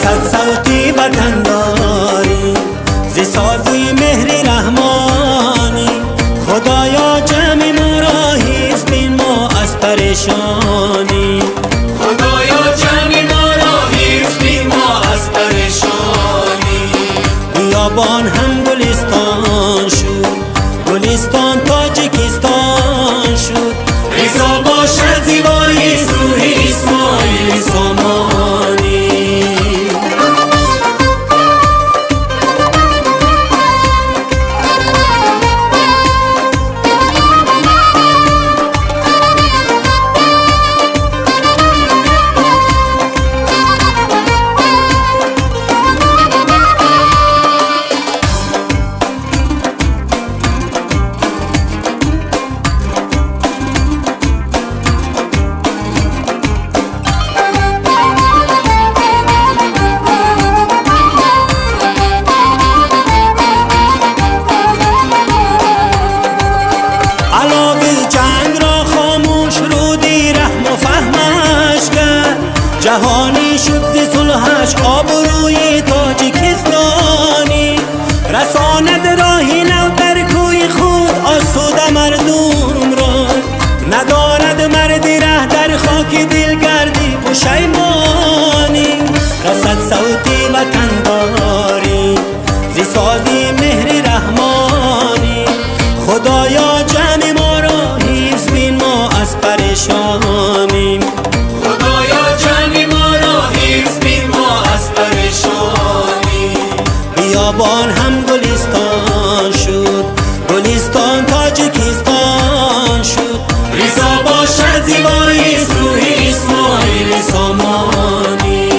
رسد صوتی وطنداری ز سازی مهر رحمانی. خدایا جمع ما را حفظ بین ما از پریشانی. خدایا جمع ما را حفظ بین ما از پریشانی. بیابان هم گلستان شد، گلستان تاجیکستان شد. رضا باشد زیبایی روح اسماعیل سامانی. جهانی شد ز صلحش آبروی تاجیکستانی. رساند راهی نو در کوی خود آسوده مردم را. ندارد مردی ره در خاک دل گردی پشیمانی. رسد صوتی وطنداری ز سازی مهر رحمانی. خدایا جمع ما را حفظ بین ما از پریشانی. بیابان هم گلستان شد، گلستان تاجیکستان شد. رضا باشد زیبایی روح اسماعیل سامانی.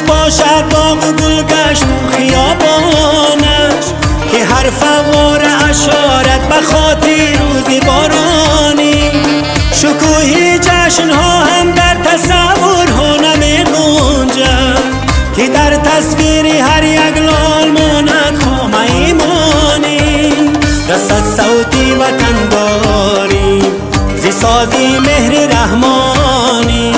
باشد باغ و گلگشت خیابانش که هر فوار اشارت به خاطر روزی بارانی. شکوهی جشنها هم در تصورها نمی گنجد که در تصویر هر یک لال ماند خام ایمانی. رسد صوتی وطنداری ز سازی مهر رحمانی.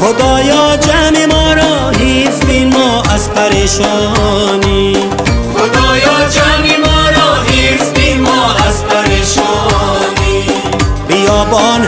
خدایا جمع ما را حفظ بین ما از پریشانی. خدایا جمع ما را حفظ بین ما از پریشانی. بیابان